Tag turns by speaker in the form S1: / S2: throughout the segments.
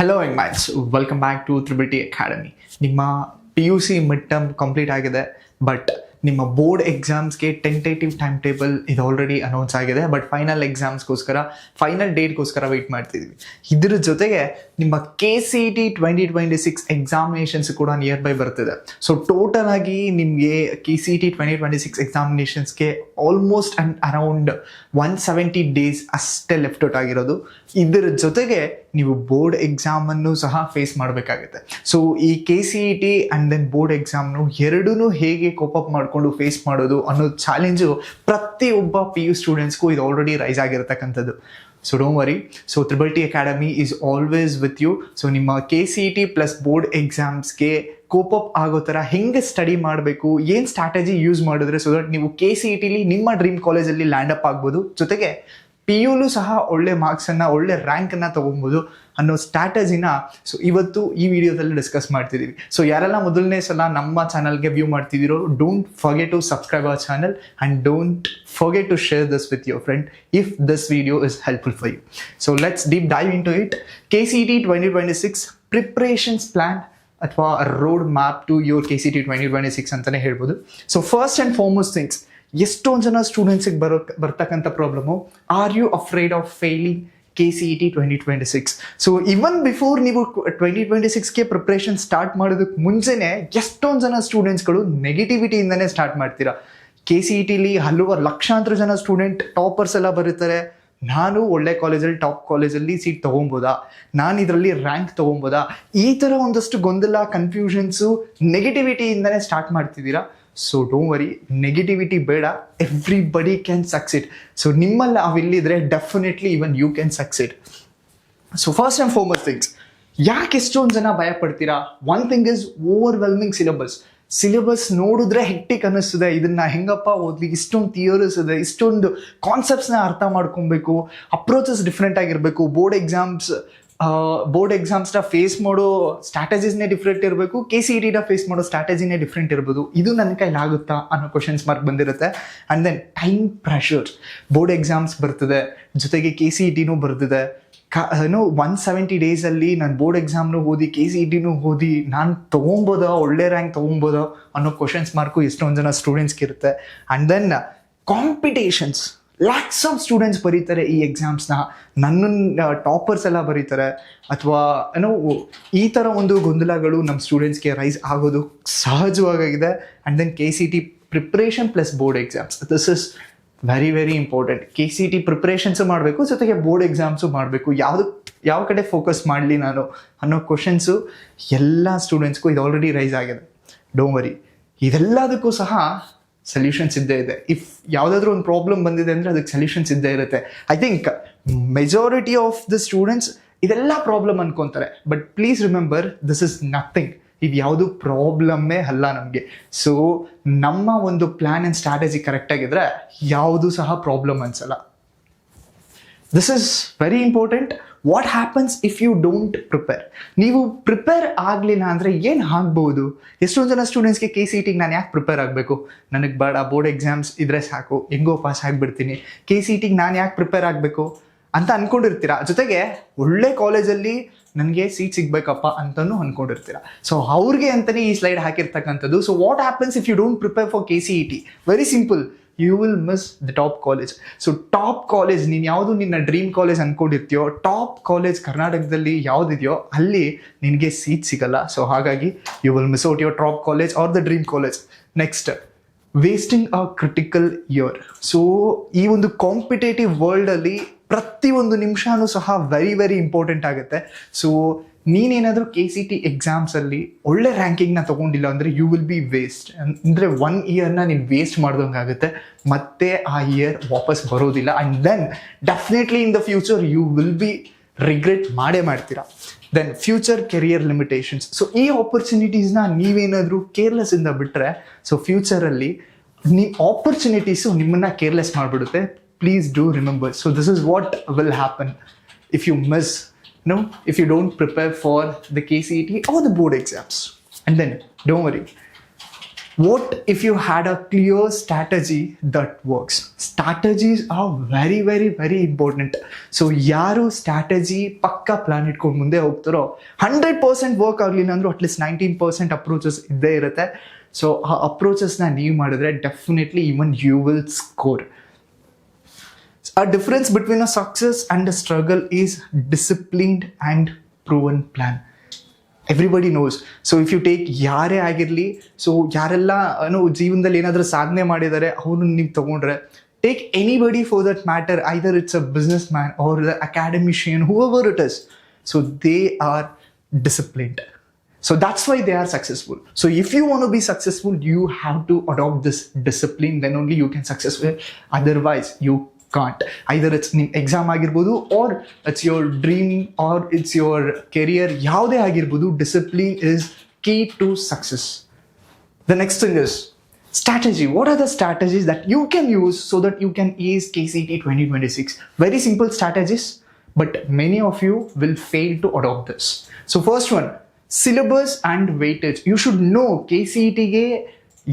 S1: Hello young minds, welcome back to triple T academy. ನಿಮ್ಮ PUC mid term complete ಆಗಿದೆ, but ನಿಮ್ಮ board ಎಕ್ಸಾಮ್ಸ್ಗೆ tentative time table ಇದು already announce ಆಗಿದೆ. But final ಎಕ್ಸಾಮ್ಸ್ಗೋಸ್ಕರ final ಡೇಟ್ಗೋಸ್ಕರ ವೆಯ್ಟ್ ಮಾಡ್ತಿದ್ವಿ. ಇದ್ರ ಜೊತೆಗೆ ನಿಮ್ಮ KCET 2026 ಎಕ್ಸಾಮಿನೇಷನ್ಸ್ ಕೂಡ ನಿಯರ್ ಬೈ ಬರ್ತಿದೆ. ಸೊ ಟೋಟಲ್ ಆಗಿ ನಿಮಗೆ KCET 2026 ಎಕ್ಸಾಮಿನೇಷನ್ಸ್ಗೆ ಆಲ್ಮೋಸ್ಟ್ ಅರೌಂಡ್ 170 ಡೇಸ್ ಅಷ್ಟೇ ಲೆಫ್ಟ್ ಔಟ್ ಆಗಿರೋದು. ಇದರ ಜೊತೆಗೆ ನೀವು ಬೋರ್ಡ್ ಎಕ್ಸಾಮನ್ನು ಸಹ ಫೇಸ್ ಮಾಡಬೇಕಾಗುತ್ತೆ. ಸೊ ಈ KCET ಆ್ಯಂಡ್ ದೆನ್ ಬೋರ್ಡ್ ಎಕ್ಸಾಮ್ನು ಎರಡೂ ಹೇಗೆ ಕೋಪಪ್ ಮಾಡಿಕೊಂಡು ಫೇಸ್ ಮಾಡೋದು ಅನ್ನೋ ಚಾಲೆಂಜು ಪ್ರತಿಯೊಬ್ಬ PU ಸ್ಟೂಡೆಂಟ್ಸ್ಗೂ ಇದು ಆಲ್ರೆಡಿ ರೈಸ್ ಆಗಿರತಕ್ಕಂಥದ್ದು. So don't worry. So triple T academy is always with you. So ನಿಮ್ಮ KCET ಪ್ಲಸ್ ಬೋರ್ಡ್ ಎಕ್ಸಾಮ್ಸ್ಗೆ ಕೋಪಪ್ ಆಗೋ ಥರ ಹೆಂಗೆ ಸ್ಟಡಿ ಮಾಡಬೇಕು, ಏನು ಸ್ಟ್ರಾಟಜಿ ಯೂಸ್ ಮಾಡಿದ್ರೆ ಸೊ ದಟ್ ನೀವು KCETಲಿ ನಿಮ್ಮ ಡ್ರೀಮ್ ಕಾಲೇಜಲ್ಲಿ ಲ್ಯಾಂಡ್ ಅಪ್ ಆಗ್ಬೋದು, ಜೊತೆಗೆ PUಲೂ ಸಹ ಒಳ್ಳೆ ಮಾರ್ಕ್ಸನ್ನು ಒಳ್ಳೆ ರ್ಯಾಂಕನ್ನು ತೊಗೊಬೋದು ಅನ್ನೋ ಸ್ಟ್ರಾಟಜಿನ ಸೊ ಇವತ್ತು ಈ ವಿಡಿಯೋದಲ್ಲಿ ಡಿಸ್ಕಸ್ ಮಾಡ್ತಿದ್ದೀವಿ. ಸೊ ಯಾರೆಲ್ಲ ಮೊದಲನೇ ಸಲ ನಮ್ಮ ಚಾನಲ್ಗೆ ವ್ಯೂ ಮಾಡ್ತಿದ್ದೀರೋ, don't forget to subscribe our channel and don't forget to share this with your friend if this video is helpful for you. So let's deep dive into it. KCET 2026 preparations plan ಅಥವಾ road map to your KCET 2026 ಅಂತಲೇ ಹೇಳ್ಬೋದು. So first and foremost things, ಎಷ್ಟೊಂದು ಜನ ಸ್ಟೂಡೆಂಟ್ಸಿಗೆ ಬರ್ತಕ್ಕಂಥ problem, are you afraid of failing KCET 2026? So even before ನೀವು 2026ಗೆ preparation start ಮಾಡೋದಕ್ಕೆ ಮುಂಚೆನೇ ಎಷ್ಟೊಂದು ಜನ ಸ್ಟೂಡೆಂಟ್ಸ್ಗಳು ನೆಗೆಟಿವಿಟಿಯಿಂದನೇ ಸ್ಟಾರ್ಟ್ ಮಾಡ್ತೀರಾ. KCETಲಿ ಹಲವಾರು ಲಕ್ಷಾಂತರ ಜನ ಸ್ಟೂಡೆಂಟ್ ಟಾಪರ್ಸ್ ಎಲ್ಲ ಬರೀತಾರೆ. ನಾನು ಒಳ್ಳೆ ಕಾಲೇಜಲ್ಲಿ ಟಾಪ್ ಕಾಲೇಜಲ್ಲಿ ಸೀಟ್ ತೊಗೊಬೋದಾ, ನಾನು ಇದರಲ್ಲಿ ರ್ಯಾಂಕ್ ತೊಗೊಬೋದಾ, ಈ ಥರ ಒಂದಷ್ಟು ಗೊಂದಲ, ಕನ್ಫ್ಯೂಷನ್ಸು, ನೆಗೆಟಿವಿಟಿಯಿಂದನೇ ಸ್ಟಾರ್ಟ್ ಮಾಡ್ತಿದ್ದೀರಾ. ಸೊ ಡೋಂಟ್ ವರಿ, ನೆಗೆಟಿವಿಟಿ ಬೇಡ. Everybody can succeed. ಸೊ ನಿಮ್ಮಲ್ಲಿ ಅವಿಲ್ಲಿದ್ರೆ definitely even you can succeed. So first and foremost things, ಯಾಕೆ ಎಷ್ಟೊಂದು ಜನ ಭಯ ಪಡ್ತೀರಾ? One thing is overwhelming syllabus ನೋಡಿದ್ರೆ ಹೆಕ್ಟಿಕ್ ಅನ್ನಿಸ್ತದೆ. ಇದನ್ನ ಹೆಂಗಪ್ಪ ಓದ್ಲಿ, ಇಷ್ಟೊಂದು ಥಿಯರೀಸ್ ಇದೆ, ಇಷ್ಟೊಂದು ಕಾನ್ಸೆಪ್ಟ್ಸ್ನ ಅರ್ಥ ಮಾಡ್ಕೊಬೇಕು, ಅಪ್ರೋಚಸ್ ಡಿಫ್ರೆಂಟ್ ಆಗಿರಬೇಕು, ಬೋರ್ಡ್ ಎಕ್ಸಾಮ್ಸ್ನ ಫೇಸ್ ಮಾಡೋ ಸ್ಟ್ರಾಟಜೀಸ್ನೇ ಡಿಫ್ರೆಂಟ್ ಇರಬೇಕು, KCETನ ಫೇಸ್ ಮಾಡೋ ಸ್ಟ್ರಾಟಜಿನೇ ಡಿಫ್ರೆಂಟ್ ಇರ್ಬೋದು. ಇದು ನನ್ನ ಕೈಲಾಗುತ್ತಾ ಅನ್ನೋ ಕ್ವಶನ್ಸ್ ಮಾರ್ಕ್ ಬಂದಿರುತ್ತೆ. And then time pressure. Board exams ಬರ್ತಿದೆ, ಜೊತೆಗೆ KCETನೂ ಬರ್ತಿದೆ. 170 ಡೇಸಲ್ಲಿ ನಾನು ಬೋರ್ಡ್ ಎಕ್ಸಾಮ್ನು ಓದಿ KCETನೂ ಓದಿ ನಾನು ತೊಗೊಬೋದಾ, ಒಳ್ಳೆ ರ್ಯಾಂಕ್ ತೊಗೊಬೋದಾ ಅನ್ನೋ ಕ್ವಶನ್ಸ್ ಮಾರ್ಕು ಎಷ್ಟೊಂದು ಜನ ಸ್ಟೂಡೆಂಟ್ಸ್ಗೆ ಇರುತ್ತೆ. And then competitions, lakhs of students ಬರೀತಾರೆ ಈ ಎಕ್ಸಾಮ್ಸ್ನ. ನನ್ನ ಟಾಪರ್ಸ್ ಎಲ್ಲ ಬರೀತಾರೆ, ಅಥವಾ ಈ ಥರ ಒಂದು ಗೊಂದಲಗಳು ನಮ್ಮ ಸ್ಟೂಡೆಂಟ್ಸ್ಗೆ ರೈಸ್ ಆಗೋದು ಸಹಜವಾಗಿದೆ. And then KCET preparation plus board exams, this is very very important. KCET preparations ಮಾಡಬೇಕು, ಜೊತೆಗೆ ಬೋರ್ಡ್ ಎಕ್ಸಾಮ್ಸು ಮಾಡಬೇಕು. ಯಾವ ಕಡೆ ಫೋಕಸ್ ಮಾಡಲಿ ನಾನು ಅನ್ನೋ ಕ್ವಶನ್ಸು ಎಲ್ಲ ಸ್ಟೂಡೆಂಟ್ಸ್ಗೂ ಇದು ಆಲ್ರೆಡಿ ರೈಸ್ ಆಗಿದೆ. ಡೋಂಟ್ ವರಿ, ಇದೆಲ್ಲದಕ್ಕೂ ಸಹ ಸೊಲ್ಯೂಷನ್ಸ್ ಇದ್ದೇ ಇದೆ. ಇಫ್ ಯಾವುದಾದ್ರೂ ಒಂದು ಪ್ರಾಬ್ಲಮ್ ಬಂದಿದೆ ಅಂದರೆ ಅದಕ್ಕೆ ಸೊಲ್ಯೂಷನ್ಸ್ ಇದ್ದೇ ಇರುತ್ತೆ. I think majority of the students ಇದೆಲ್ಲ ಪ್ರಾಬ್ಲಮ್ ಅನ್ಕೊತಾರೆ. But please remember, this is nothing. ಇದು ಯಾವುದು ಪ್ರಾಬ್ಲಮ್ಮೇ ಅಲ್ಲ ನಮಗೆ. ಸೊ ನಮ್ಮ ಒಂದು ಪ್ಲ್ಯಾನ್ ಆ್ಯಂಡ್ ಸ್ಟ್ರಾಟಜಿ ಕರೆಕ್ಟಾಗಿದ್ದರೆ ಯಾವುದೂ ಸಹ ಪ್ರಾಬ್ಲಮ್ ಅನ್ಸಲ್ಲ. This is very important. What happens if you don't prepare? ನೀವು ಪ್ರಿಪೇರ್ ಆಗಲಿಲ್ಲ ಅಂದರೆ ಏನು ಆಗ್ಬೋದು? ಎಷ್ಟೊಂದು ಜನ ಸ್ಟೂಡೆಂಟ್ಸ್ಗೆ KCETಗೆ ನಾನು ಯಾಕೆ ಪ್ರಿಪೇರ್ ಆಗಬೇಕು, ನನಗೆ ಬೇಡ, ಬೋರ್ಡ್ ಎಕ್ಸಾಮ್ಸ್ ಇದ್ರೆ ಸಾಕು, ಹೆಂಗೋ ಪಾಸ್ ಆಗಿಬಿಡ್ತೀನಿ, KCETಗೆ ನಾನು ಯಾಕೆ ಪ್ರಿಪೇರ್ ಆಗಬೇಕು ಅಂತ ಅಂದ್ಕೊಂಡಿರ್ತೀರ. ಜೊತೆಗೆ ಒಳ್ಳೆ ಕಾಲೇಜಲ್ಲಿ ನನಗೆ ಸೀಟ್ ಸಿಗಬೇಕಪ್ಪ ಅಂತಲೂ ಅಂದ್ಕೊಂಡಿರ್ತೀರ. ಸೊ ಅವ್ರಿಗೆ ಅಂತಲೇ ಈ ಸ್ಲೈಡ್ ಹಾಕಿರ್ತಕ್ಕಂಥದ್ದು. So what happens if you don't prepare for KCET? Very simple, you will miss the top college. So top college, ನೀನು ಯಾವುದು ನಿನ್ನ ಡ್ರೀಮ್ ಕಾಲೇಜ್ ಅಂದ್ಕೊಂಡಿರ್ತೀಯೋ, ಟಾಪ್ ಕಾಲೇಜ್ ಕರ್ನಾಟಕದಲ್ಲಿ ಯಾವುದಿದೆಯೋ ಅಲ್ಲಿ ನಿನಗೆ ಸೀಟ್ ಸಿಗಲ್ಲ. ಸೊ ಹಾಗಾಗಿ you will miss out your top college or the dream college. Next, wasting a critical year. So ಈ ಒಂದು ಕಾಂಪಿಟೇಟಿವ್ ವರ್ಲ್ಡಲ್ಲಿ ಪ್ರತಿಯೊಂದು ನಿಮಿಷನೂ ಸಹ ವೆರಿ ವೆರಿ ಇಂಪಾರ್ಟೆಂಟ್ ಆಗುತ್ತೆ. ಸೊ ನೀನೇನಾದರೂ KCET ಎಕ್ಸಾಮ್ಸಲ್ಲಿ ಒಳ್ಳೆ ರ್ಯಾಂಕಿಂಗ್ನ ತೊಗೊಂಡಿಲ್ಲ ಅಂದರೆ ಯು ವಿಲ್ ಬಿ ವೇಸ್ಟ್. ಅಂದರೆ 1 ಇಯರ್ನ ನೀನು ವೇಸ್ಟ್ ಮಾಡ್ದಂಗೆ ಆಗುತ್ತೆ, ಮತ್ತೆ ಆ ಇಯರ್ ವಾಪಸ್ ಬರೋದಿಲ್ಲ. And then definitely in the future you will be regret ಮಾಡ್ತೀರಾ. Then future career limitations. So ಈ ಆಪರ್ಚುನಿಟೀಸ್ನ ನೀವೇನಾದರೂ ಕೇರ್ಲೆಸ್ಸಿಂದ ಬಿಟ್ಟರೆ ಸೊ ಫ್ಯೂಚರಲ್ಲಿ ಆಪರ್ಚುನಿಟೀಸು ನಿಮ್ಮನ್ನು ಕೇರ್ಲೆಸ್ ಮಾಡಿಬಿಡುತ್ತೆ. Please do remember. So this is what will happen if you miss, if you don't prepare for the KCET or the board exams. And then don't worry, What if you had a clear strategy that works? Strategies are very very very important. So ಯಾರು strategy ಪಕ್ಕ plan ಇಟ್ಕೊಂಡು ಮುಂದೆ ಹೋಗ್ತಾರೋ 100% work ಆಗಲಿಲ್ಲ ಅಂದ್ರೂ at least 19% approaches ಇದ್ದೇ ಇರುತ್ತೆ. So ಆ ಅಪ್ರೋಚಸ್ನ ನೀವು ಮಾಡಿದ್ರೆ definitely even you will score. A difference between a success and a struggle is disciplined and proven plan. Everybody knows. So if you take ಯಾರೇ ಆಗಿರಲಿ, ಸೊ ಯಾರೆಲ್ಲ ಜೀವನದಲ್ಲಿ ಏನಾದರೂ ಸಾಧನೆ ಮಾಡಿದ್ದಾರೆ ಅವ್ರನ್ನ ನೀವು ತಗೊಂಡ್ರೆ, take anybody for that matter, either it's a businessman or the academician, whoever it is, so they are disciplined. So that's why they are successful. So if you want to be successful, you have to adopt this discipline, then only you can successful. Otherwise you can't. Either it's exam ಆಗಿರ್ಬೋದು, or it's your dream, or it's your career, ಯಾವುದೇ ಆಗಿರ್ಬೋದು, discipline is key to success. The next thing is strategy. What are the strategies that you can use so that you can ace KCET 2026? Very simple strategies, but many of you will fail to adopt this. So first one, syllabus and weightage. You should know KCET ಗೆ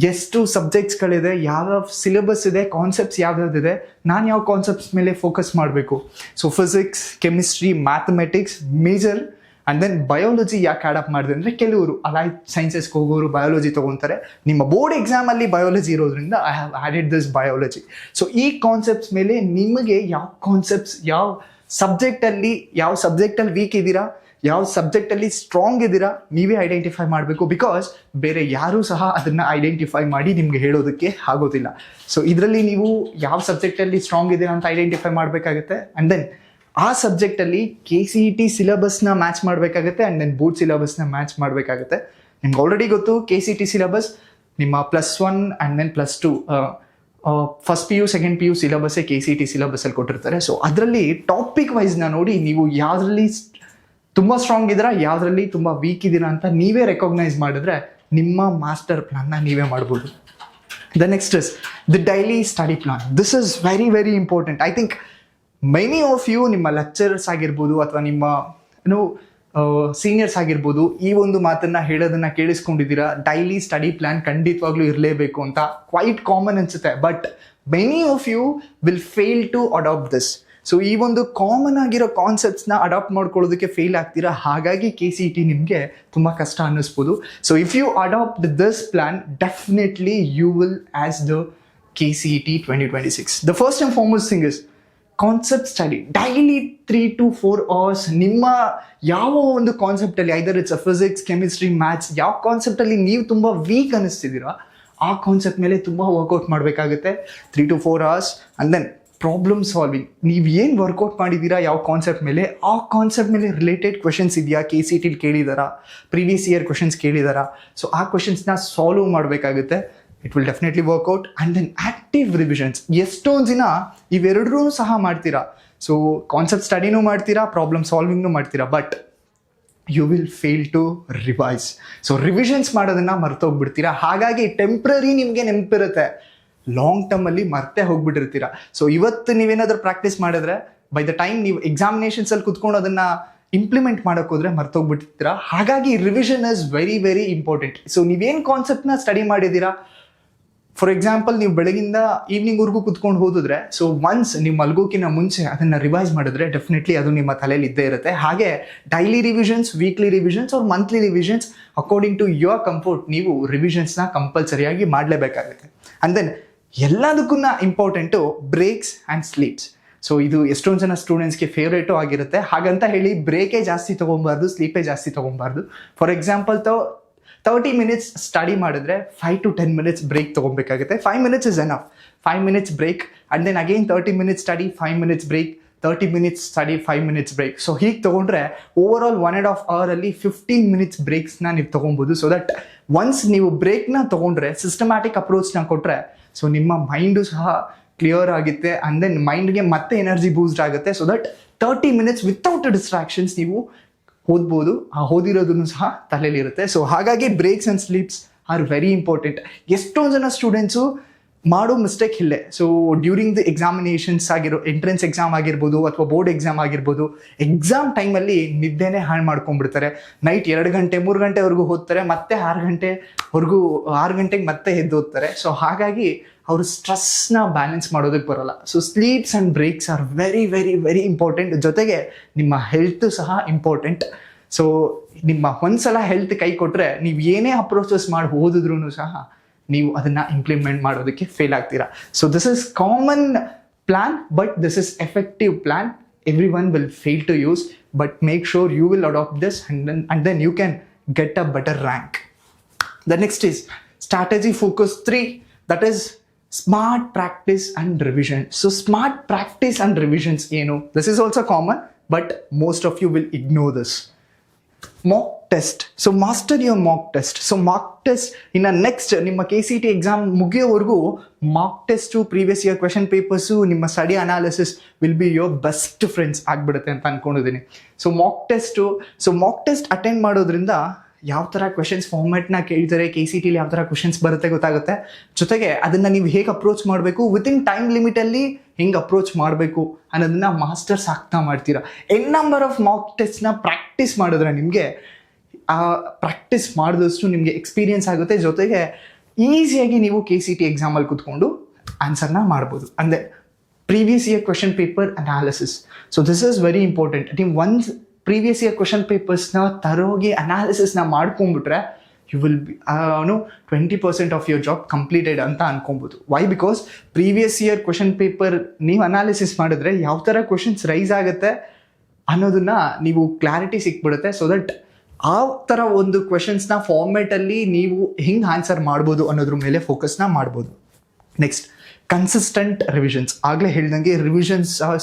S1: ಎಷ್ಟು ಸಬ್ಜೆಕ್ಟ್ಸ್ಗಳಿದೆ, ಯಾವ್ಯಾವ syllabus ಇದೆ, concepts ಯಾವ್ಯಾವ್ದಿದೆ, ನಾನು ಯಾವ concepts ಮೇಲೆ focus ಮಾಡಬೇಕು. So physics, chemistry, mathematics major, and then biology ಯಾಕೆ add up ಮಾಡಿದೆ ಅಂದರೆ ಕೆಲವರು ಅಲೈಡ್ ಸೈನ್ಸಸ್ಗೆ ಹೋಗೋರು ಬಯಾಲಜಿ ತೊಗೊತಾರೆ. ನಿಮ್ಮ ಬೋರ್ಡ್ ಎಕ್ಸಾಮಲ್ಲಿ ಬಯಾಲಜಿ ಇರೋದ್ರಿಂದ I have added this biology. So ಈ ಕಾನ್ಸೆಪ್ಟ್ಸ್ ಮೇಲೆ ನಿಮಗೆ ಯಾವ ಕಾನ್ಸೆಪ್ಟ್ಸ್, ಯಾವ ಸಬ್ಜೆಕ್ಟಲ್ಲಿ ವೀಕ್ ಇದ್ದೀರಾ, ಯಾವ ಸಬ್ಜೆಕ್ಟಲ್ಲಿ ಸ್ಟ್ರಾಂಗ್ ಇದ್ದೀರಾ, ನೀವೇ ಐಡೆಂಟಿಫೈ ಮಾಡಬೇಕು. ಬಿಕಾಸ್ ಬೇರೆ ಯಾರೂ ಸಹ ಅದನ್ನು ಐಡೆಂಟಿಫೈ ಮಾಡಿ ನಿಮಗೆ ಹೇಳೋದಕ್ಕೆ ಆಗೋದಿಲ್ಲ. ಸೊ ಇದರಲ್ಲಿ ನೀವು ಯಾವ ಸಬ್ಜೆಕ್ಟಲ್ಲಿ ಸ್ಟ್ರಾಂಗ್ ಇದ್ದೀರಾ ಅಂತ ಐಡೆಂಟಿಫೈ ಮಾಡಬೇಕಾಗುತ್ತೆ. ಆ್ಯಂಡ್ ದೆನ್ ಆ ಸಬ್ಜೆಕ್ಟಲ್ಲಿ KCET ಸಿಲೆಬಸ್ನ ಮ್ಯಾಚ್ ಮಾಡಬೇಕಾಗುತ್ತೆ, ಆ್ಯಂಡ್ ದೆನ್ ಬೋರ್ಡ್ ಸಿಲೆಬಸ್ನ ಮ್ಯಾಚ್ ಮಾಡಬೇಕಾಗುತ್ತೆ. ನಿಮ್ಗೆ ಆಲ್ರೆಡಿ ಗೊತ್ತು KCET ಸಿಲೆಬಸ್ ನಿಮ್ಮ +1 and then +2 first PU second PU ಸಿಲೆಬಸ್ಸೇ KCET ಸಿಲೆಬಸ್ಸಲ್ಲಿ ಕೊಟ್ಟಿರ್ತಾರೆ. ಸೊ ಅದರಲ್ಲಿ ಟಾಪಿಕ್ ವೈಸ್ನ ನೋಡಿ ನೀವು ಯಾವುದ್ರಲ್ಲಿ ತುಂಬ ಸ್ಟ್ರಾಂಗ್ ಇದ್ದೀರಾ, ಯಾವುದ್ರಲ್ಲಿ ತುಂಬ ವೀಕ್ ಇದ್ದೀರಾ ಅಂತ ನೀವೇ ರೆಕಾಗ್ನೈಸ್ ಮಾಡಿದ್ರೆ ನಿಮ್ಮ ಮಾಸ್ಟರ್ ಪ್ಲಾನ್ನ ನೀವೇ ಮಾಡ್ಬೋದು. The next is the daily study plan. This is very very important. I think many of you ನಿಮ್ಮ ಲೆಕ್ಚರರ್ಸ್ ಆಗಿರ್ಬೋದು ಅಥವಾ ನಿಮ್ಮ ಸೀನಿಯರ್ಸ್ ಆಗಿರ್ಬೋದು ಈ ಒಂದು ಮಾತನ್ನು ಹೇಳೋದನ್ನು ಕೇಳಿಸ್ಕೊಂಡಿದ್ದೀರಾ. ಡೈಲಿ ಸ್ಟಡಿ ಪ್ಲಾನ್ ಖಂಡಿತವಾಗ್ಲೂ ಇರಲೇಬೇಕು ಅಂತ ಕ್ವೈಟ್ ಕಾಮನ್ ಅನಿಸುತ್ತೆ, but many of you will fail to adapt this. So ಈ ಒಂದು ಕಾಮನ್ ಆಗಿರೋ ಕಾನ್ಸೆಪ್ಟ್ಸ್ನ ಅಡಾಪ್ಟ್ ಮಾಡ್ಕೊಳ್ಳೋದಕ್ಕೆ ಫೇಲ್ ಆಗ್ತೀರಾ. ಹಾಗಾಗಿ KCET ನಿಮಗೆ ತುಂಬ ಕಷ್ಟ ಅನ್ನಿಸ್ಬೋದು. So if you adapt this plan, definitely you will ace the KCET 2026. The first and foremost thing is concept study. Daily 3 to 4 hours ನಿಮ್ಮ ಯಾವ ಒಂದು ಕಾನ್ಸೆಪ್ಟಲ್ಲಿ, either it's physics, chemistry, maths, ಯಾವ ಕಾನ್ಸೆಪ್ಟಲ್ಲಿ ನೀವು ತುಂಬ ವೀಕ್ ಅನ್ನಿಸ್ತಿದ್ದೀರಾ ಆ ಕಾನ್ಸೆಪ್ಟ್ ಮೇಲೆ ತುಂಬ ವರ್ಕೌಟ್ ಮಾಡಬೇಕಾಗುತ್ತೆ. 3 to 4 hours. And then problem solving. ನೀವು ಏನು ವರ್ಕೌಟ್ ಮಾಡಿದ್ದೀರಾ ಯಾವ ಕಾನ್ಸೆಪ್ಟ್ ಮೇಲೆ, ಆ ಕಾನ್ಸೆಪ್ಟ್ ಮೇಲೆ ರಿಲೇಟೆಡ್ ಕ್ವೆಶನ್ಸ್ ಇದೆಯಾ, KCET ಕೇಳಿದಾರಾ, ಪ್ರೀವಿಯಸ್ ಇಯರ್ ಕ್ವೆಶನ್ಸ್ ಕೇಳಿದಾರಾ, ಸೊ ಆ ಕ್ವೆಶನ್ಸ್ನ ಸಾಲ್ವ್ ಮಾಡಬೇಕಾಗುತ್ತೆ. It will definitely work out. And then active revisions. ಎಷ್ಟೊಂದು ದಿನ ಇವೆರಡರೂ ಸಹ ಮಾಡ್ತೀರಾ. ಸೊ ಕಾನ್ಸೆಪ್ಟ್ ಸ್ಟಡಿನೂ ಮಾಡ್ತೀರಾ, ಪ್ರಾಬ್ಲಮ್ ಸಾಲ್ವಿಂಗ್ನೂ ಮಾಡ್ತೀರಾ, but you will fail to revise. So revisions ಮಾಡೋದನ್ನು ಮರ್ತೋಗ್ಬಿಡ್ತೀರಾ. ಹಾಗಾಗಿ ಟೆಂಪ್ರರಿ ನಿಮಗೆ ನೆನಪಿರುತ್ತೆ, ಲಾಂಗ್ ಟರ್ಮಲ್ಲಿ ಮರ್ತೇ ಹೋಗ್ಬಿಟ್ಟಿರ್ತೀರ. ಸೊ ಇವತ್ತು ನೀವೇನಾದ್ರೂ ಪ್ರಾಕ್ಟೀಸ್ ಮಾಡಿದ್ರೆ ಬೈ ದ ಟೈಮ್ ನೀವು ಎಕ್ಸಾಮಿನೇಷನ್ಸಲ್ಲಿ ಕುತ್ಕೊಂಡು ಅದನ್ನು ಇಂಪ್ಲಿಮೆಂಟ್ ಮಾಡೋಕೆ ಹೋದರೆ ಮರ್ತೋಗ್ಬಿಟ್ಟಿರ್ತೀರ. ಹಾಗಾಗಿ revision is very very important. So ನೀವೇನು ಕಾನ್ಸೆಪ್ಟ್ನ ಸ್ಟಡಿ ಮಾಡಿದ್ದೀರಾ, ಫಾರ್ ಎಕ್ಸಾಂಪಲ್ ನೀವು ಬೆಳಗಿಂದ ಈವ್ನಿಂಗ್ವರೆಗೂ ಕುತ್ಕೊಂಡು ಓದಿದ್ರೆ, ಸೊ ಒನ್ಸ್ ನೀವು ಮಲ್ಗೋಕ್ಕಿಂತ ಮುಂಚೆ ಅದನ್ನು ರಿವೈಸ್ ಮಾಡಿದ್ರೆ ಡೆಫಿನೆಟ್ಲಿ ಅದು ನಿಮ್ಮ ತಲೆಯಲ್ಲಿ ಇದ್ದೇ ಇರುತ್ತೆ. ಹಾಗೆ daily revisions, weekly revisions or monthly revisions according to your comfort ನೀವು ರಿವಿಷನ್ಸ್ನ ಕಂಪಲ್ಸರಿಯಾಗಿ ಮಾಡಲೇಬೇಕಾಗುತ್ತೆ. ಆ್ಯಂಡ್ ದೆನ್ ಎಲ್ಲದಕ್ಕೂ important breaks and sleeps. So ಇದು ಎಷ್ಟೊಂದು ಜನ ಸ್ಟೂಡೆಂಟ್ಸ್ಗೆ ಫೇವ್ರೇಟು ಆಗಿರುತ್ತೆ. ಹಾಗಂತ ಹೇಳಿ ಬ್ರೇಕೇ ಜಾಸ್ತಿ ತೊಗೊಬಾರ್ದು, ಸ್ಲೀಪೇ ಜಾಸ್ತಿ ತೊಗೊಬಾರ್ದು. ಫಾರ್ ಎಕ್ಸಾಂಪಲ್ 30 minutes ಸ್ಟಡಿ ಮಾಡಿದ್ರೆ 5 to 10 minutes ಬ್ರೇಕ್ ತೊಗೊಬೇಕಾಗುತ್ತೆ. 5 minutes is enough. 5 minutes break and then again 30 minutes study, 5 minutes break, 30 minutes study, 5 minutes break. So ಹೀಗೆ ತೊಗೊಂಡ್ರೆ ಓವರ್ ಆಲ್ 1.5 hour 15 minutes ಬ್ರೇಕ್ಸ್ನ ನೀವು ತೊಗೊಬೋದು. ಸೊ ದಟ್ ಒನ್ಸ್ ನೀವು ಬ್ರೇಕ್ನ ತೊಗೊಂಡ್ರೆ, systematic ಅಪ್ರೋಚ್ನ ಕೊಟ್ಟರೆ, ಸೊ ನಿಮ್ಮ ಮೈಂಡು ಸಹ ಕ್ಲಿಯರ್ ಆಗುತ್ತೆ. ಆ್ಯಂಡ್ ದೆನ್ ಮೈಂಡ್ಗೆ ಮತ್ತೆ ಎನರ್ಜಿ ಬೂಸ್ಟ್ ಆಗುತ್ತೆ. So that 30 minutes without distractions ನೀವು ಓದ್ಬೋದು. ಆ ಓದಿರೋದನ್ನು ಸಹ ತಲೆಯಲ್ಲಿರುತ್ತೆ. ಸೊ ಹಾಗಾಗಿ breaks and sleeps are very important. ಎಷ್ಟೊಂದು ಜನ ಸ್ಟೂಡೆಂಟ್ಸು ಮಾಡೋ ಮಿಸ್ಟೇಕ್ ಇಲ್ಲೇ. So during the examinations entrance exam ಆಗಿರ್ಬೋದು ಅಥವಾ ಬೋರ್ಡ್ ಎಕ್ಸಾಮ್ ಆಗಿರ್ಬೋದು, ಎಕ್ಸಾಮ್ ಟೈಮಲ್ಲಿ ನಿದ್ದೆನೇ ಹಾಳು ಮಾಡ್ಕೊಂಡ್ಬಿಡ್ತಾರೆ. ನೈಟ್ 2 ಗಂಟೆ 3 ಗಂಟೆವರೆಗೂ ಓದ್ತಾರೆ, ಮತ್ತೆ 6 ಗಂಟೆಗೆ ಮತ್ತೆ ಎದ್ದು ಓದ್ತಾರೆ. ಸೊ ಹಾಗಾಗಿ ಅವರು ಸ್ಟ್ರೆಸ್ನ ಬ್ಯಾಲೆನ್ಸ್ ಮಾಡೋದಕ್ಕೆ ಬರೋಲ್ಲ. So sleeps and breaks are very very very important. ಜೊತೆಗೆ ನಿಮ್ಮ ಹೆಲ್ತ್ ಸಹ ಇಂಪಾರ್ಟೆಂಟ್. ಸೊ ನಿಮ್ಮ ಒಂದ್ಸಲ ಹೆಲ್ತ್ ಕೈ ಕೊಟ್ಟರೆ ನೀವು ಏನೇ ಅಪ್ರೋಚಸ್ ಮಾಡಿ ಓದಿದ್ರೂ ಸಹ ನೀವು ಅದನ್ನು ಇಂಪ್ಲಿಮೆಂಟ್ ಮಾಡೋದಕ್ಕೆ ಫೇಲ್ ಆಗ್ತೀರಾ. So this is common plan, but this is effective plan. Every one will fail to use, but make sure you will adapt this and then you can get a better rank. The next is strategy focus 3, that is smart practice and revision. So smart practice and revisions, this is also common, but most of you will ignore this. Mock test. So master your mock test. So mock test in a next ನಿಮ್ಮ KCT exam ಮುಗಿಯೋವರೆಗೂ mock test, previous year question papers, ನಿಮ್ಮ study analysis will be your best friends ಆಗಿಬಿಡುತ್ತೆ ಅಂತ ಅಂದ್ಕೊಂಡಿದ್ದೀನಿ. So mock test attend ಮಾಡೋದ್ರಿಂದ ಯಾವ ಥರ questions ಫಾರ್ಮ್ಯಾಟ್ನ ಕೇಳ್ತಾರೆ, KCTಲಿ ಯಾವ ಥರ ಕ್ವೆಶನ್ಸ್ ಬರುತ್ತೆ ಗೊತ್ತಾಗುತ್ತೆ. ಜೊತೆಗೆ ಅದನ್ನು ನೀವು ಹೇಗೆ ಅಪ್ರೋಚ್ ಮಾಡಬೇಕು, ವಿತಿನ್ ಟೈಮ್ ಲಿಮಿಟಲ್ಲಿ ಹೆಂಗೆ ಅಪ್ರೋಚ್ ಮಾಡಬೇಕು ಅನ್ನೋದನ್ನ ಮಾಸ್ಟರ್ಸ್ ಆಗ್ತಾ ಮಾಡ್ತೀರಾ. ನಂಬರ್ ಆಫ್ ಮಾಕ್ ಟೆಸ್ಟ್ನ ಪ್ರಾಕ್ಟೀಸ್ ಮಾಡಿದ್ರೆ ನಿಮಗೆ ಪ್ರಾಕ್ಟೀಸ್ ಮಾಡಿದಷ್ಟು ನಿಮಗೆ ಎಕ್ಸ್ಪೀರಿಯನ್ಸ್ ಆಗುತ್ತೆ. ಜೊತೆಗೆ ಈಸಿಯಾಗಿ ನೀವು KCT ಎಕ್ಸಾಮಲ್ಲಿ ಕೂತ್ಕೊಂಡು ಆನ್ಸರ್ನ ಮಾಡ್ಬೋದು. ಅಂದರೆ previous year question paper analysis. So this is very important. ನೀವು ಒಂದು ಪ್ರೀವಿಯಸ್ ಇಯರ್ ಕ್ವೆಶನ್ ಪೇಪರ್ಸ್ನ ತರೋಗಿ ಅನಾಲಿಸಿಸ್ನ ಮಾಡ್ಕೊಂಡ್ಬಿಟ್ರೆ you will be 20% of your job completed ಅಂತ ಅನ್ಕೊಬೋದು. Why? Because previous year question paper ನೀವು ಅನಾಲಿಸಿಸ್ ಮಾಡಿದ್ರೆ ಯಾವ ಥರ ಕ್ವೆಶನ್ಸ್ ರೈಸ್ ಆಗುತ್ತೆ ಅನ್ನೋದನ್ನ ನೀವು ಕ್ಲಾರಿಟಿ ಸಿಕ್ಬಿಡುತ್ತೆ. ಸೊ ದಟ್ ಆ ಥರ ಒಂದು ಕ್ವೆಶನ್ಸ್ನ ಫಾರ್ಮ್ಯಾಟಲ್ಲಿ ನೀವು ಹೆಂಗೆ ಆನ್ಸರ್ ಮಾಡ್ಬೋದು ಅನ್ನೋದ್ರ ಮೇಲೆ ಫೋಕಸ್ನ ಮಾಡ್ಬೋದು. Next, consistent revisions. ಆಗಲೇ ಹೇಳ್ದಂಗೆ revisions are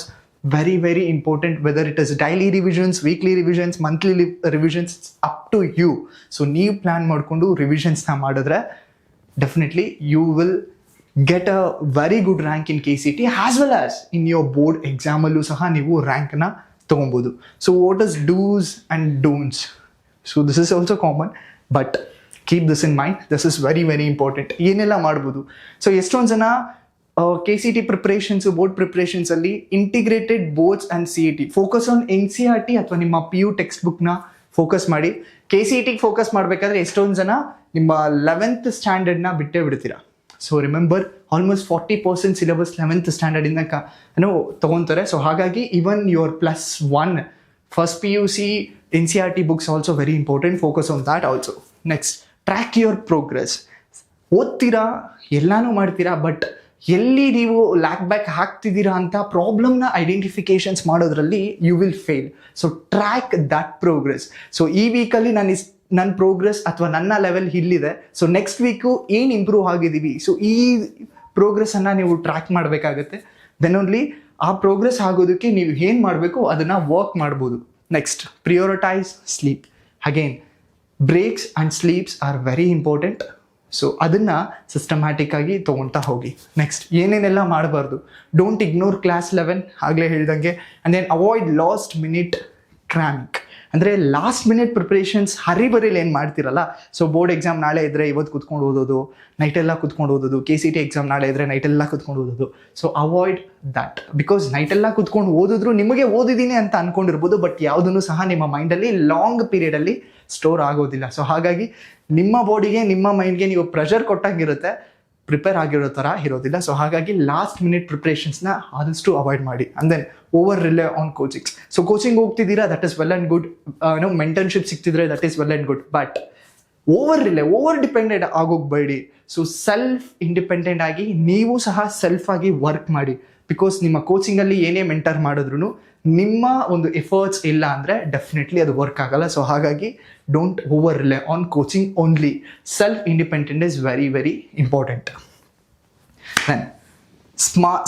S1: very very important, whether it is daily revisions, weekly revisions, monthly revisions, up to you. So ನೀವು ಪ್ಲಾನ್ ಮಾಡಿಕೊಂಡು ರಿವಿಷನ್ಸ್ನ ಮಾಡಿದ್ರೆ definitely you will get a very good rank in KCT as well as in your board ಎಕ್ಸಾಮಲ್ಲೂ ಸಹ ನೀವು ರ್ಯಾಂಕ್ನ ತೊಗೊಬೋದು. So what is dos and don'ts? So this is also common, but keep this in mind. This is very very important. ಏನೆಲ್ಲ ಮಾಡ್ಬೋದು? So ಎಷ್ಟೊಂದು ಜನ KCT preparations, board ಪ್ರಿಪ್ರೇಷನ್ಸಲ್ಲಿ integrated boards and CET focus on NCERT ಅಥವಾ ನಿಮ್ಮ PU text ಬುಕ್ನ focus ಮಾಡಿ. KCTಗೆ focus ಮಾಡಬೇಕಾದ್ರೆ ಎಷ್ಟೊಂದು ಜನ ನಿಮ್ಮ 11th ಸ್ಟ್ಯಾಂಡರ್ಡ್ನ ಬಿಟ್ಟೇ ಬಿಡ್ತೀರಾ. So remember, almost 40% syllabus 11th ಸ್ಟ್ಯಾಂಡರ್ಡಿಂದ ತೊಗೊತಾರೆ. ಸೊ ಹಾಗಾಗಿ even your +1 first PUC NCERT books also very important. Focus on that also. Next, track your progress. ಓದ್ತೀರಾ, ಎಲ್ಲನೂ ಮಾಡ್ತೀರಾ, ಬಟ್ ಎಲ್ಲಿ ನೀವು ಲ್ಯಾಕ್ ಬ್ಯಾಕ್ ಹಾಕ್ತಿದ್ದೀರಾ ಅಂತ ಪ್ರಾಬ್ಲಮ್ನ ಐಡೆಂಟಿಫಿಕೇಶನ್ಸ್ ಮಾಡೋದ್ರಲ್ಲಿ you will fail. So track that progress. So ಈ ವೀಕಲ್ಲಿ ನನ್ನ ಪ್ರೋಗ್ರೆಸ್ ಅಥವಾ ನನ್ನ ಲೆವೆಲ್ ಇಲ್ಲಿದೆ, ಸೊ ನೆಕ್ಸ್ಟ್ ವೀಕು ಏನು ಇಂಪ್ರೂವ್ ಆಗಿದ್ದೀವಿ, ಸೊ ಈ ಪ್ರೋಗ್ರೆಸ್ಸನ್ನು ನೀವು ಟ್ರ್ಯಾಕ್ ಮಾಡಬೇಕಾಗತ್ತೆ. ದೆನ್ ಓನ್ಲಿ ಆ ಪ್ರೋಗ್ರೆಸ್ ಆಗೋದಕ್ಕೆ ನೀವು ಏನು ಮಾಡಬೇಕು ಅದನ್ನು ವರ್ಕ್ ಮಾಡ್ಬೋದು. Next, prioritise sleep. Again, breaks and sleeps are very important. So ಅದನ್ನು ಸಿಸ್ಟಮ್ಯಾಟಿಕ್ ಆಗಿ ತೊಗೊಳ್ತಾ ಹೋಗಿ. ನೆಕ್ಸ್ಟ್, ಏನೇನೆಲ್ಲ ಮಾಡಬಾರ್ದು? ಡೋಂಟ್ ಇಗ್ನೋರ್ ಕ್ಲಾಸ್ 11, ಆಗಲೇ ಹೇಳ್ದಂಗೆ. And then avoid last minute cramming. ಅಂದರೆ ಲಾಸ್ಟ್ ಮಿನಿಟ್ ಪ್ರಿಪ್ರೇಷನ್ಸ್ ಹರಿಬರಿಲಿ ಏನು ಮಾಡ್ತಿರಲ್ಲ. ಸೊ ಬೋರ್ಡ್ ಎಕ್ಸಾಮ್ ನಾಳೆ ಇದ್ದರೆ ಇವತ್ತು ಕುತ್ಕೊಂಡು ಓದೋದು, ನೈಟೆಲ್ಲ ಕುತ್ಕೊಂಡು ಓದೋದು. KCT ಎಕ್ಸಾಮ್ ನಾಳೆ ಇದ್ದರೆ ನೈಟೆಲ್ಲ ಕುತ್ಕೊಂಡು ಓದೋದು. So avoid that. ಬಿಕಾಸ್ ನೈಟೆಲ್ಲ ಕುತ್ಕೊಂಡು ಓದಿದ್ರು ನಿಮಗೆ ಓದಿದ್ದೀನಿ ಅಂತ ಅಂದ್ಕೊಂಡಿರ್ಬೋದು, ಬಟ್ ಯಾವುದನ್ನು ಸಹ ನಿಮ್ಮ ಮೈಂಡಲ್ಲಿ ಲಾಂಗ್ ಪೀರಿಯಡಲ್ಲಿ ಸ್ಟೋರ್ ಆಗೋದಿಲ್ಲ. ಸೊ ಹಾಗಾಗಿ ನಿಮ್ಮ ಬಾಡಿಗೆ, ನಿಮ್ಮ ಮೈಂಡ್ಗೆ ನೀವು ಪ್ರೆಷರ್ ಕೊಟ್ಟಾಗಿರುತ್ತೆ, ಪ್ರಿಪೇರ್ ಆಗಿರೋ ಥರ ಇರೋದಿಲ್ಲ. ಸೊ ಹಾಗಾಗಿ ಲಾಸ್ಟ್ ಮಿನಿಟ್ ಪ್ರಿಪ್ರೇಷನ್ಸ್ನ ಆದಷ್ಟು ಅವಾಯ್ಡ್ ಮಾಡಿ. And then over rely on coachings. So coaching ಹೋಗ್ತಿದ್ದೀರಾ, that is well and good. Mentorship ಸಿಗ್ತಿದ್ರೆ that is well and good, but over dependent ಆಗೋಗ್ಬೇಡಿ. ಸೊ ಸೆಲ್ಫ್ ಇಂಡಿಪೆಂಡೆಂಟ್ ಆಗಿ ನೀವು ಸಹ ಸೆಲ್ಫ್ ಆಗಿ ವರ್ಕ್ ಮಾಡಿ. ಬಿಕಾಸ್ ನಿಮ್ಮ ಕೋಚಿಂಗಲ್ಲಿ ಏನೇ ಮೆಂಟರ್ ಮಾಡಿದ್ರು ನಿಮ್ಮ ಒಂದು ಎಫರ್ಟ್ಸ್ ಇಲ್ಲ ಅಂದರೆ ಡೆಫಿನೆಟ್ಲಿ ಅದು ವರ್ಕ್ ಆಗಲ್ಲ. ಸೊ ಹಾಗಾಗಿ don't over rely on coaching only. Self independent is very very important. Then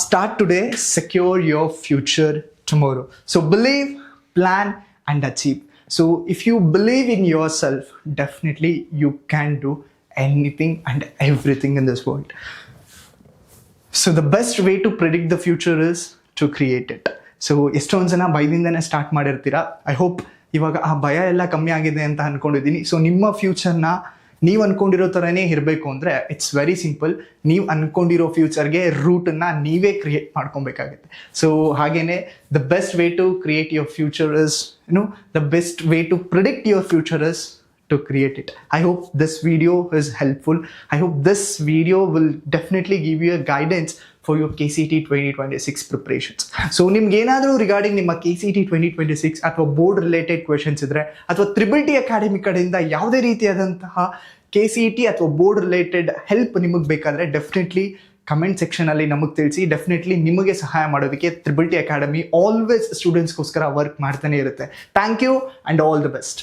S1: start today, secure your future tomorrow. So believe, plan and achieve. So if you believe in yourself, definitely you can do anything and everything in this world. So the best way to predict the future is to create it. So ಎಷ್ಟೊಂದು ಜನ ಭಯದಿಂದನೇ start ಮಾಡಿರ್ತೀರಾ. I hope ಇವಾಗ ಆ ಭಯ ಎಲ್ಲ ಕಮ್ಮಿ ಆಗಿದೆ ಅಂತ ಅಂದ್ಕೊಂಡಿದ್ದೀನಿ. ಸೊ ನಿಮ್ಮ ಫ್ಯೂಚರ್ನ ನೀವು ಅನ್ಕೊಂಡಿರೋ ಥರನೇ ಇರಬೇಕು ಅಂದರೆ ಇಟ್ಸ್ ವೆರಿ ಸಿಂಪಲ್. ನೀವು ಅನ್ಕೊಂಡಿರೋ ಫ್ಯೂಚರ್ಗೆ ರೂಟನ್ನು ನೀವೇ ಕ್ರಿಯೇಟ್ ಮಾಡ್ಕೊಬೇಕಾಗುತ್ತೆ. ಸೊ ಹಾಗೇನೆ the best way to create your future is the best way to predict your future is to create it. I hope this video is helpful. I hope this video will definitely give you a guidance for your KCET 2026 preparations. So ನಿಮ್ಗೆ ಏನಾದರೂ regarding ನಿಮ್ಮ KCET 2026 ಅಥವಾ board related questions ಇದ್ರೆ ಅಥವಾ triple T academy ಕಡೆಯಿಂದ ಯಾವುದೇ ರೀತಿಯಾದಂತಹ KCET ಅಥವಾ ಬೋರ್ಡ್ ರಿಲೇಟೆಡ್ ಹೆಲ್ಪ್ ನಿಮಗೆ ಬೇಕಾದರೆ ಡೆಫಿನೆಟ್ಲಿ ಕಮೆಂಟ್ ಸೆಕ್ಷನಲ್ಲಿ ನಮಗೆ ತಿಳಿಸಿ. ಡೆಫಿನೆಟ್ಲಿ ನಿಮಗೆ ಸಹಾಯ ಮಾಡೋದಕ್ಕೆ ತ್ರಿಬಲ್ ಟಿ ಅಕಾಡೆಮಿ ಆಲ್ವೇಸ್ ಸ್ಟೂಡೆಂಟ್ಸ್ಗೋಸ್ಕರ ವರ್ಕ್ ಮಾಡ್ತಾನೆ ಇರುತ್ತೆ. Thank you and all the best.